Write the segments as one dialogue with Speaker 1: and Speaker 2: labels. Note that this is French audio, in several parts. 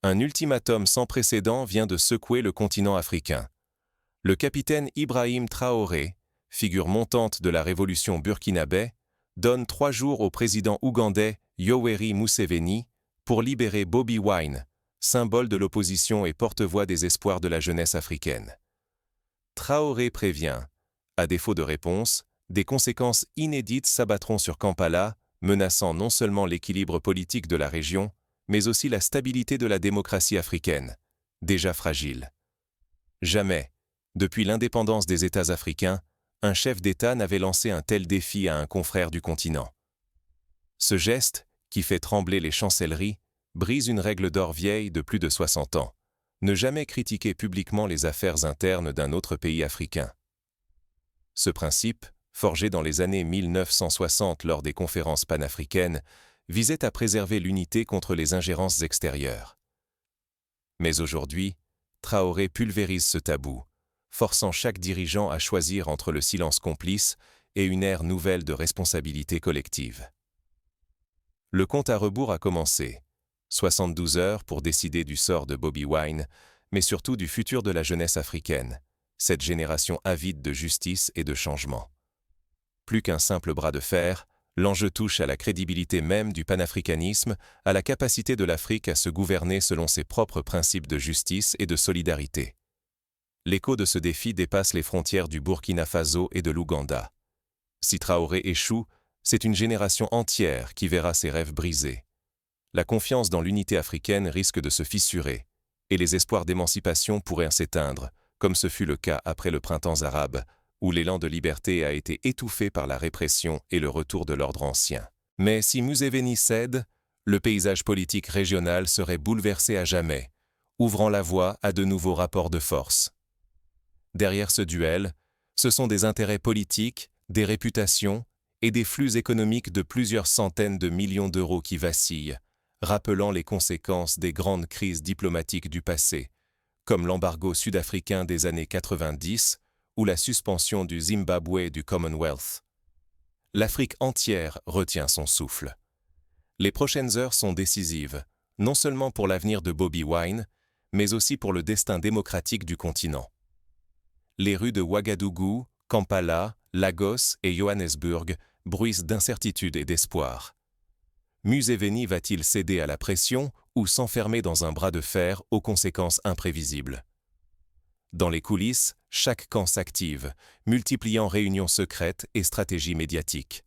Speaker 1: Un ultimatum sans précédent vient de secouer le continent africain. Le capitaine Ibrahim Traoré, figure montante de la révolution burkinabé, donne 3 jours au président ougandais Yoweri Museveni pour libérer Bobi Wine, symbole de l'opposition et porte-voix des espoirs de la jeunesse africaine. Traoré prévient, à défaut de réponse, des conséquences inédites s'abattront sur Kampala, menaçant non seulement l'équilibre politique de la région, mais aussi la stabilité de la démocratie africaine, déjà fragile. Jamais, depuis l'indépendance des États africains, un chef d'État n'avait lancé un tel défi à un confrère du continent. Ce geste, qui fait trembler les chancelleries, brise une règle d'or vieille de plus de 60 ans. Ne jamais critiquer publiquement les affaires internes d'un autre pays africain. Ce principe, forgé dans les années 1960 lors des conférences panafricaines, visait à préserver l'unité contre les ingérences extérieures. Mais aujourd'hui, Traoré pulvérise ce tabou, forçant chaque dirigeant à choisir entre le silence complice et une ère nouvelle de responsabilité collective. Le compte à rebours a commencé. 72 heures pour décider du sort de Bobi Wine, mais surtout du futur de la jeunesse africaine, cette génération avide de justice et de changement. Plus qu'un simple bras de fer, l'enjeu touche à la crédibilité même du panafricanisme, à la capacité de l'Afrique à se gouverner selon ses propres principes de justice et de solidarité. L'écho de ce défi dépasse les frontières du Burkina Faso et de l'Ouganda. Si Traoré échoue, c'est une génération entière qui verra ses rêves brisés. La confiance dans l'unité africaine risque de se fissurer, et les espoirs d'émancipation pourraient s'éteindre, comme ce fut le cas après le printemps arabe, où l'élan de liberté a été étouffé par la répression et le retour de l'ordre ancien. Mais si Museveni cède, le paysage politique régional serait bouleversé à jamais, ouvrant la voie à de nouveaux rapports de force. Derrière ce duel, ce sont des intérêts politiques, des réputations et des flux économiques de plusieurs centaines de millions d'euros qui vacillent, rappelant les conséquences des grandes crises diplomatiques du passé, comme l'embargo sud-africain des années 90 ou la suspension du Zimbabwe et du Commonwealth. L'Afrique entière retient son souffle. Les prochaines heures sont décisives, non seulement pour l'avenir de Bobi Wine, mais aussi pour le destin démocratique du continent. Les rues de Ouagadougou, Kampala, Lagos et Johannesburg bruissent d'incertitude et d'espoir. Museveni va-t-il céder à la pression ou s'enfermer dans un bras de fer aux conséquences imprévisibles? Dans les coulisses, chaque camp s'active, multipliant réunions secrètes et stratégies médiatiques.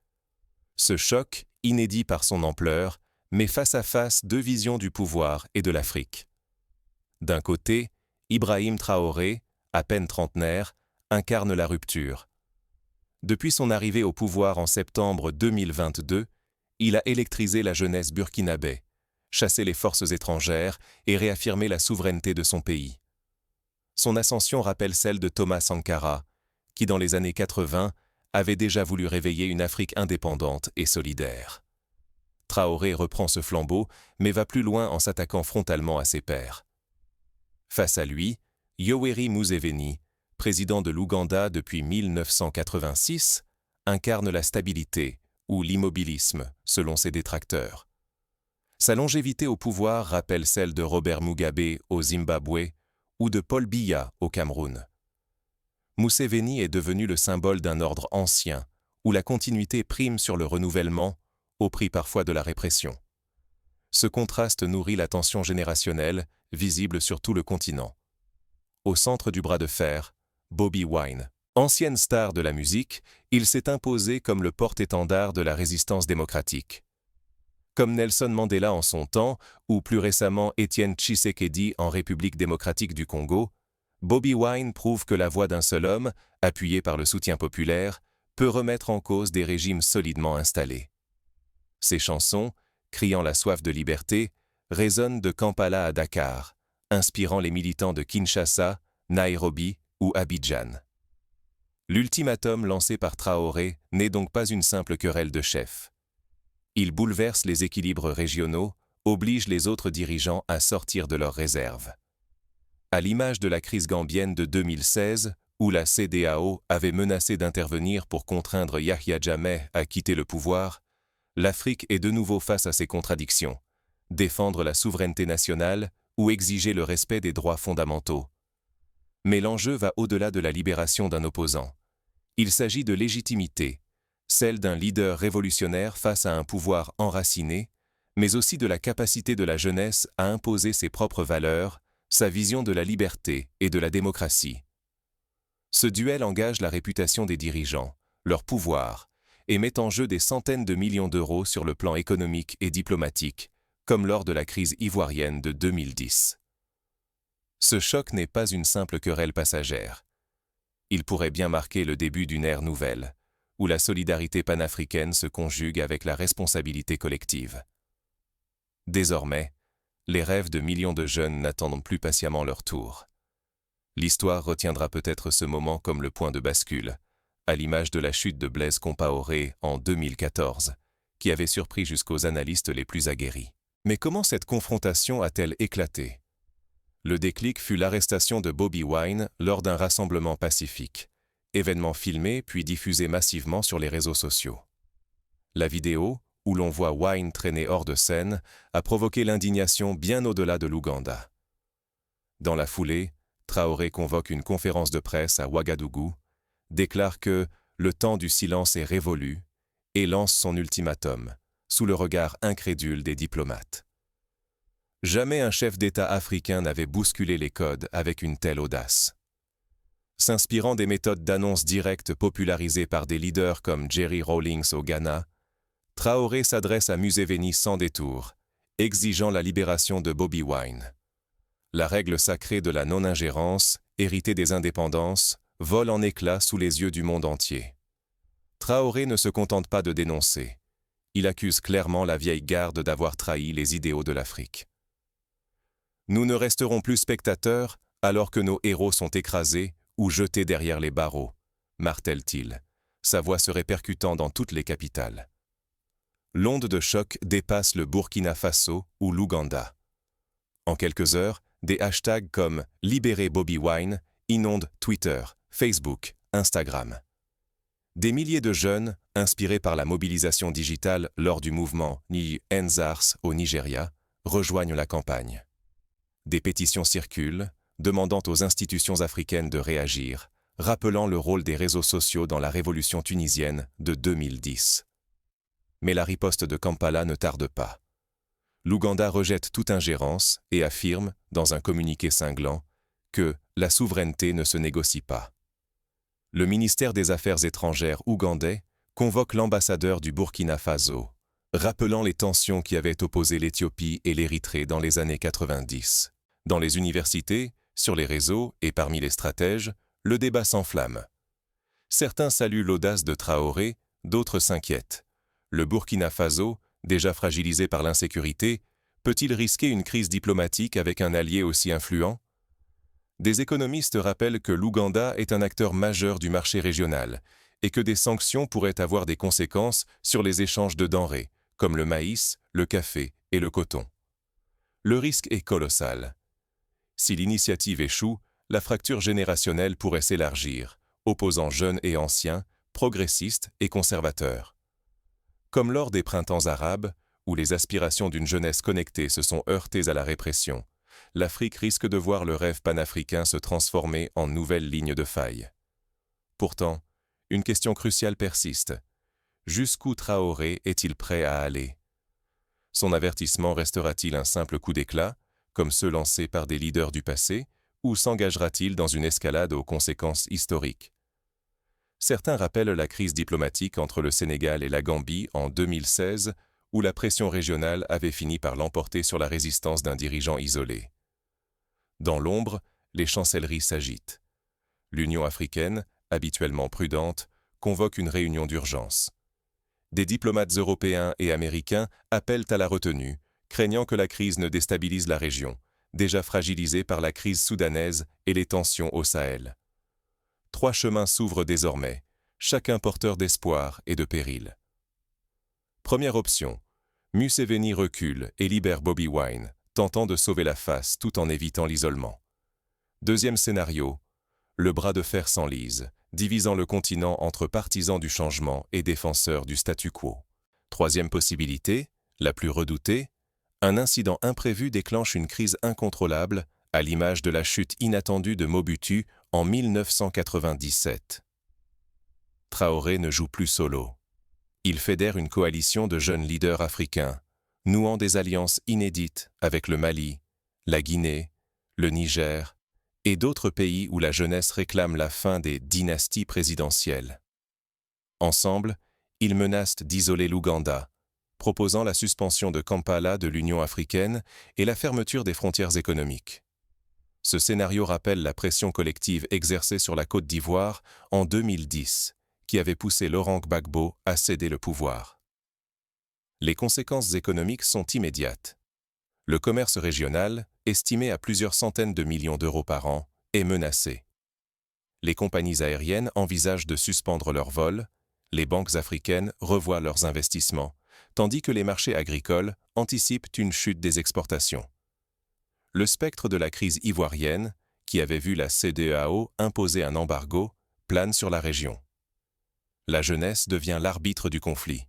Speaker 1: Ce choc, inédit par son ampleur, met face à face 2 visions du pouvoir et de l'Afrique. D'un côté, Ibrahim Traoré, à peine trentenaire, incarne la rupture. Depuis son arrivée au pouvoir en septembre 2022, il a électrisé la jeunesse burkinabé, chassé les forces étrangères et réaffirmé la souveraineté de son pays. Son ascension rappelle celle de Thomas Sankara, qui dans les années 80 avait déjà voulu réveiller une Afrique indépendante et solidaire. Traoré reprend ce flambeau, mais va plus loin en s'attaquant frontalement à ses pairs. Face à lui, Yoweri Museveni, président de l'Ouganda depuis 1986, incarne la stabilité ou l'immobilisme, selon ses détracteurs. Sa longévité au pouvoir rappelle celle de Robert Mugabe au Zimbabwe ou de Paul Biya au Cameroun. Museveni est devenu le symbole d'un ordre ancien, où la continuité prime sur le renouvellement, au prix parfois de la répression. Ce contraste nourrit la tension générationnelle, visible sur tout le continent. Au centre du bras de fer, Bobi Wine. Ancienne star de la musique, il s'est imposé comme le porte-étendard de la résistance démocratique. Comme Nelson Mandela en son temps, ou plus récemment Étienne Tshisekedi en République démocratique du Congo, Bobi Wine prouve que la voix d'un seul homme, appuyée par le soutien populaire, peut remettre en cause des régimes solidement installés. Ses chansons, criant la soif de liberté, résonnent de Kampala à Dakar, inspirant les militants de Kinshasa, Nairobi ou Abidjan. L'ultimatum lancé par Traoré n'est donc pas une simple querelle de chefs. Il bouleverse les équilibres régionaux, oblige les autres dirigeants à sortir de leurs réserves. À l'image de la crise gambienne de 2016, où la CEDEAO avait menacé d'intervenir pour contraindre Yahya Jammeh à quitter le pouvoir, l'Afrique est de nouveau face à ces contradictions. Défendre la souveraineté nationale ou exiger le respect des droits fondamentaux. Mais l'enjeu va au-delà de la libération d'un opposant. Il s'agit de légitimité, celle d'un leader révolutionnaire face à un pouvoir enraciné, mais aussi de la capacité de la jeunesse à imposer ses propres valeurs, sa vision de la liberté et de la démocratie. Ce duel engage la réputation des dirigeants, leur pouvoir, et met en jeu des centaines de millions d'euros sur le plan économique et diplomatique, comme lors de la crise ivoirienne de 2010. Ce choc n'est pas une simple querelle passagère. Il pourrait bien marquer le début d'une ère nouvelle, où la solidarité panafricaine se conjugue avec la responsabilité collective. Désormais, les rêves de millions de jeunes n'attendent plus patiemment leur tour. L'histoire retiendra peut-être ce moment comme le point de bascule, à l'image de la chute de Blaise Compaoré en 2014, qui avait surpris jusqu'aux analystes les plus aguerris. Mais comment cette confrontation a-t-elle éclaté? Le déclic fut l'arrestation de Bobi Wine lors d'un rassemblement pacifique, événement filmé puis diffusé massivement sur les réseaux sociaux. La vidéo, où l'on voit Wine traîner hors de scène, a provoqué l'indignation bien au-delà de l'Ouganda. Dans la foulée, Traoré convoque une conférence de presse à Ouagadougou, déclare que le temps du silence est révolu et lance son ultimatum, sous le regard incrédule des diplomates. Jamais un chef d'État africain n'avait bousculé les codes avec une telle audace. S'inspirant des méthodes d'annonce directe popularisées par des leaders comme Jerry Rawlings au Ghana, Traoré s'adresse à Museveni sans détour, exigeant la libération de Bobi Wine. La règle sacrée de la non-ingérence, héritée des indépendances, vole en éclats sous les yeux du monde entier. Traoré ne se contente pas de dénoncer. Il accuse clairement la vieille garde d'avoir trahi les idéaux de l'Afrique. Nous ne resterons plus spectateurs alors que nos héros sont écrasés ou jetés derrière les barreaux, martèle-t-il, sa voix se répercutant dans toutes les capitales. L'onde de choc dépasse le Burkina Faso ou l'Ouganda. En quelques heures, des hashtags comme « Libérez Bobi Wine » inondent Twitter, Facebook, Instagram. Des milliers de jeunes, inspirés par la mobilisation digitale lors du mouvement Ni Enzars au Nigeria, rejoignent la campagne. Des pétitions circulent, demandant aux institutions africaines de réagir, rappelant le rôle des réseaux sociaux dans la révolution tunisienne de 2010. Mais la riposte de Kampala ne tarde pas. L'Ouganda rejette toute ingérence et affirme, dans un communiqué cinglant, que la souveraineté ne se négocie pas. Le ministère des Affaires étrangères ougandais convoque l'ambassadeur du Burkina Faso, rappelant les tensions qui avaient opposé l'Éthiopie et l'Érythrée dans les années 90. Dans les universités, sur les réseaux et parmi les stratèges, le débat s'enflamme. Certains saluent l'audace de Traoré, d'autres s'inquiètent. Le Burkina Faso, déjà fragilisé par l'insécurité, peut-il risquer une crise diplomatique avec un allié aussi influent? Des économistes rappellent que l'Ouganda est un acteur majeur du marché régional et que des sanctions pourraient avoir des conséquences sur les échanges de denrées, comme le maïs, le café et le coton. Le risque est colossal. Si l'initiative échoue, la fracture générationnelle pourrait s'élargir, opposant jeunes et anciens, progressistes et conservateurs. Comme lors des printemps arabes, où les aspirations d'une jeunesse connectée se sont heurtées à la répression, l'Afrique risque de voir le rêve panafricain se transformer en nouvelle ligne de faille. Pourtant, une question cruciale persiste. Jusqu'où Traoré est-il prêt à aller? Son avertissement restera-t-il un simple coup d'éclat, comme ceux lancés par des leaders du passé, ou s'engagera-t-il dans une escalade aux conséquences historiques? Certains rappellent la crise diplomatique entre le Sénégal et la Gambie en 2016, où la pression régionale avait fini par l'emporter sur la résistance d'un dirigeant isolé. Dans l'ombre, les chancelleries s'agitent. L'Union africaine, habituellement prudente, convoque une réunion d'urgence. Des diplomates européens et américains appellent à la retenue, craignant que la crise ne déstabilise la région, déjà fragilisée par la crise soudanaise et les tensions au Sahel. 3 chemins s'ouvrent désormais, chacun porteur d'espoir et de péril. Première option, Museveni recule et libère Bobi Wine, tentant de sauver la face tout en évitant l'isolement. Deuxième scénario, le bras de fer s'enlise, divisant le continent entre partisans du changement et défenseurs du statu quo. Troisième possibilité, la plus redoutée, Un incident imprévu déclenche une crise incontrôlable, à l'image de la chute inattendue de Mobutu en 1997. Traoré ne joue plus solo. Il fédère une coalition de jeunes leaders africains, nouant des alliances inédites avec le Mali, la Guinée, le Niger et d'autres pays où la jeunesse réclame la fin des dynasties présidentielles. Ensemble, ils menacent d'isoler l'Ouganda, proposant la suspension de Kampala de l'Union africaine et la fermeture des frontières économiques. Ce scénario rappelle la pression collective exercée sur la Côte d'Ivoire en 2010, qui avait poussé Laurent Gbagbo à céder le pouvoir. Les conséquences économiques sont immédiates. Le commerce régional, estimé à plusieurs centaines de millions d'euros par an, est menacé. Les compagnies aériennes envisagent de suspendre leurs vols, les banques africaines revoient leurs investissements, tandis que les marchés agricoles anticipent une chute des exportations. Le spectre de la crise ivoirienne, qui avait vu la CEDEAO imposer un embargo, plane sur la région. La jeunesse devient l'arbitre du conflit.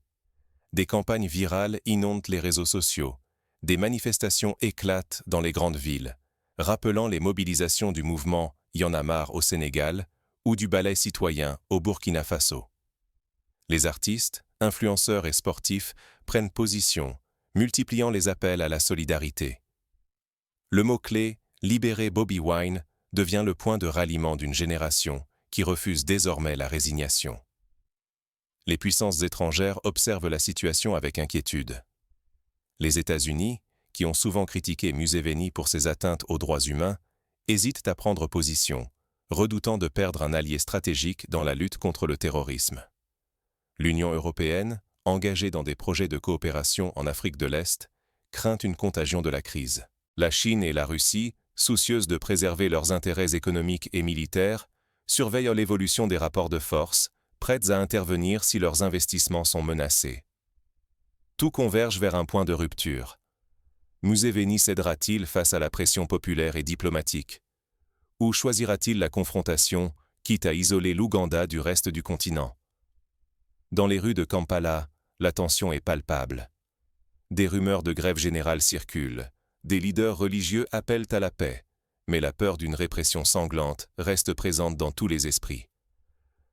Speaker 1: Des campagnes virales inondent les réseaux sociaux, des manifestations éclatent dans les grandes villes, rappelant les mobilisations du mouvement Y en a marre au Sénégal ou du ballet citoyen au Burkina Faso. Les artistes, influenceurs et sportifs prennent position, multipliant les appels à la solidarité. Le mot-clé « Libérer Bobi Wine » devient le point de ralliement d'une génération qui refuse désormais la résignation. Les puissances étrangères observent la situation avec inquiétude. Les États-Unis, qui ont souvent critiqué Museveni pour ses atteintes aux droits humains, hésitent à prendre position, redoutant de perdre un allié stratégique dans la lutte contre le terrorisme. L'Union européenne, engagée dans des projets de coopération en Afrique de l'Est, craint une contagion de la crise. La Chine et la Russie, soucieuses de préserver leurs intérêts économiques et militaires, surveillent l'évolution des rapports de force, prêtes à intervenir si leurs investissements sont menacés. Tout converge vers un point de rupture. Museveni cédera-t-il face à la pression populaire et diplomatique? Ou choisira-t-il la confrontation, quitte à isoler l'Ouganda du reste du continent? Dans les rues de Kampala, la tension est palpable. Des rumeurs de grève générale circulent, des leaders religieux appellent à la paix, mais la peur d'une répression sanglante reste présente dans tous les esprits.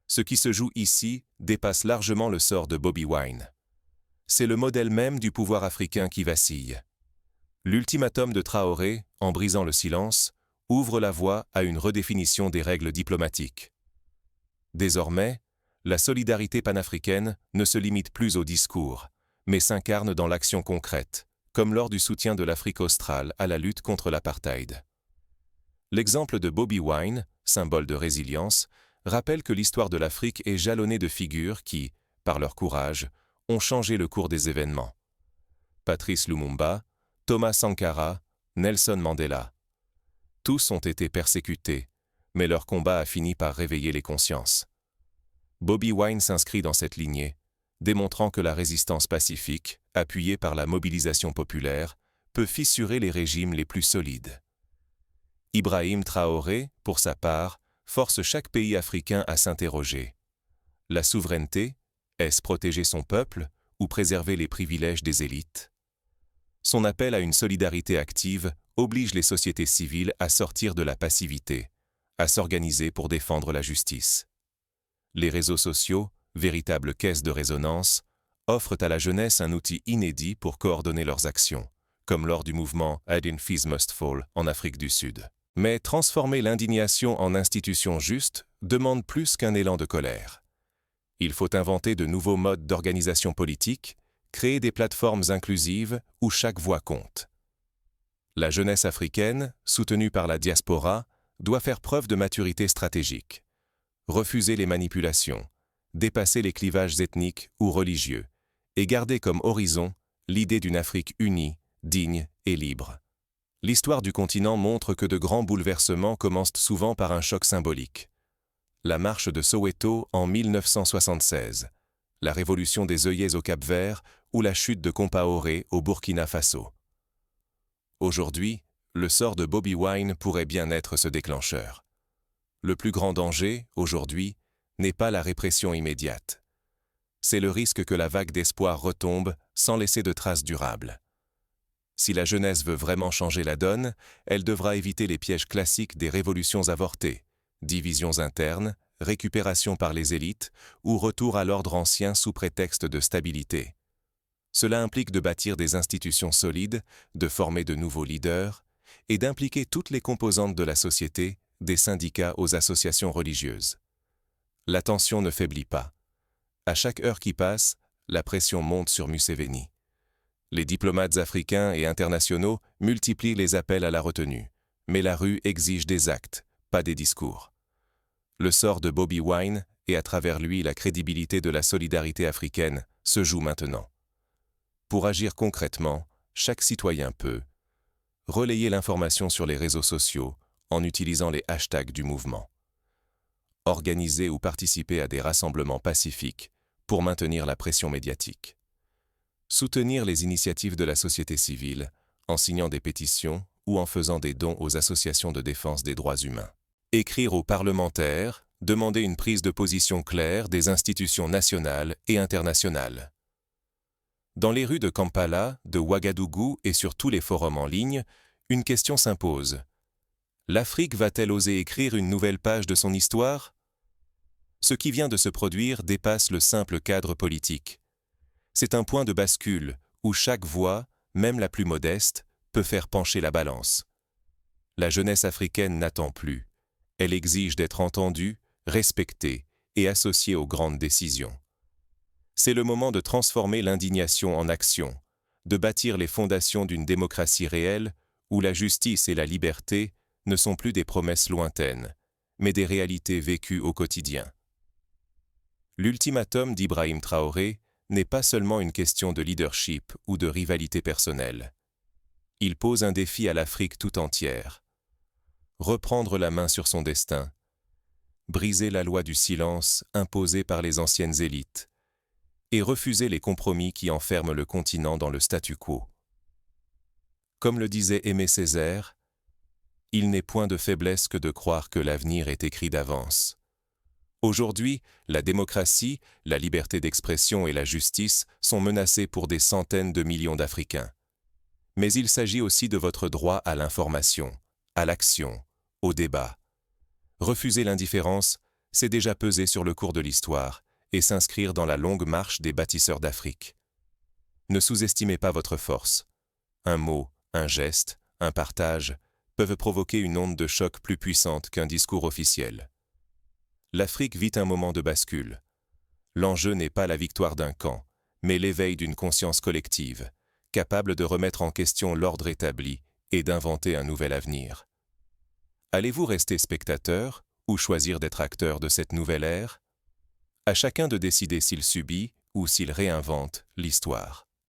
Speaker 1: Ce qui se joue ici dépasse largement le sort de Bobi Wine. C'est le modèle même du pouvoir africain qui vacille. L'ultimatum de Traoré, en brisant le silence, ouvre la voie à une redéfinition des règles diplomatiques. Désormais, la solidarité panafricaine ne se limite plus au discours, mais s'incarne dans l'action concrète, comme lors du soutien de l'Afrique australe à la lutte contre l'apartheid. L'exemple de Bobi Wine, symbole de résilience, rappelle que l'histoire de l'Afrique est jalonnée de figures qui, par leur courage, ont changé le cours des événements. Patrice Lumumba, Thomas Sankara, Nelson Mandela. Tous ont été persécutés, mais leur combat a fini par réveiller les consciences. Bobi Wine s'inscrit dans cette lignée, démontrant que la résistance pacifique, appuyée par la mobilisation populaire, peut fissurer les régimes les plus solides. Ibrahim Traoré, pour sa part, force chaque pays africain à s'interroger. La souveraineté, est-ce protéger son peuple ou préserver les privilèges des élites? Son appel à une solidarité active oblige les sociétés civiles à sortir de la passivité, à s'organiser pour défendre la justice. Les réseaux sociaux, véritables caisses de résonance, offrent à la jeunesse un outil inédit pour coordonner leurs actions, comme lors du mouvement Adin Fees Must Fall en Afrique du Sud. Mais transformer l'indignation en institution juste demande plus qu'un élan de colère. Il faut inventer de nouveaux modes d'organisation politique, créer des plateformes inclusives où chaque voix compte. La jeunesse africaine, soutenue par la diaspora, doit faire preuve de maturité stratégique. Refuser les manipulations, dépasser les clivages ethniques ou religieux, et garder comme horizon l'idée d'une Afrique unie, digne et libre. L'histoire du continent montre que de grands bouleversements commencent souvent par un choc symbolique. La marche de Soweto en 1976, la révolution des œillets au Cap-Vert ou la chute de Compaoré au Burkina Faso. Aujourd'hui, le sort de Bobi Wine pourrait bien être ce déclencheur. Le plus grand danger, aujourd'hui, n'est pas la répression immédiate. C'est le risque que la vague d'espoir retombe sans laisser de traces durables. Si la jeunesse veut vraiment changer la donne, elle devra éviter les pièges classiques des révolutions avortées, divisions internes, récupération par les élites ou retour à l'ordre ancien sous prétexte de stabilité. Cela implique de bâtir des institutions solides, de former de nouveaux leaders et d'impliquer toutes les composantes de la société, des syndicats aux associations religieuses. La tension ne faiblit pas. À chaque heure qui passe, la pression monte sur Museveni. Les diplomates africains et internationaux multiplient les appels à la retenue, mais la rue exige des actes, pas des discours. Le sort de Bobi Wine, et à travers lui la crédibilité de la solidarité africaine, se joue maintenant. Pour agir concrètement, chaque citoyen peut relayer l'information sur les réseaux sociaux en utilisant les hashtags du mouvement, organiser ou participer à des rassemblements pacifiques pour maintenir la pression médiatique, soutenir les initiatives de la société civile en signant des pétitions ou en faisant des dons aux associations de défense des droits humains. Écrire aux parlementaires, demander une prise de position claire des institutions nationales et internationales. Dans les rues de Kampala, de Ouagadougou et sur tous les forums en ligne, une question s'impose. L'Afrique va-t-elle oser écrire une nouvelle page de son histoire ? Ce qui vient de se produire dépasse le simple cadre politique. C'est un point de bascule où chaque voix, même la plus modeste, peut faire pencher la balance. La jeunesse africaine n'attend plus. Elle exige d'être entendue, respectée et associée aux grandes décisions. C'est le moment de transformer l'indignation en action, de bâtir les fondations d'une démocratie réelle où la justice et la liberté ne sont plus des promesses lointaines, mais des réalités vécues au quotidien. L'ultimatum d'Ibrahim Traoré n'est pas seulement une question de leadership ou de rivalité personnelle. Il pose un défi à l'Afrique tout entière. Reprendre la main sur son destin, briser la loi du silence imposée par les anciennes élites, et refuser les compromis qui enferment le continent dans le statu quo. Comme le disait Aimé Césaire, « Il n'est point de faiblesse que de croire que l'avenir est écrit d'avance. » Aujourd'hui, la démocratie, la liberté d'expression et la justice sont menacées pour des centaines de millions d'Africains. Mais il s'agit aussi de votre droit à l'information, à l'action, au débat. Refuser l'indifférence, c'est déjà peser sur le cours de l'histoire et s'inscrire dans la longue marche des bâtisseurs d'Afrique. Ne sous-estimez pas votre force. Un mot, un geste, un partage peuvent provoquer une onde de choc plus puissante qu'un discours officiel. L'Afrique vit un moment de bascule. L'enjeu n'est pas la victoire d'un camp, mais l'éveil d'une conscience collective, capable de remettre en question l'ordre établi et d'inventer un nouvel avenir. Allez-vous rester spectateur ou choisir d'être acteur de cette nouvelle ère ? À chacun de décider s'il subit ou s'il réinvente l'histoire.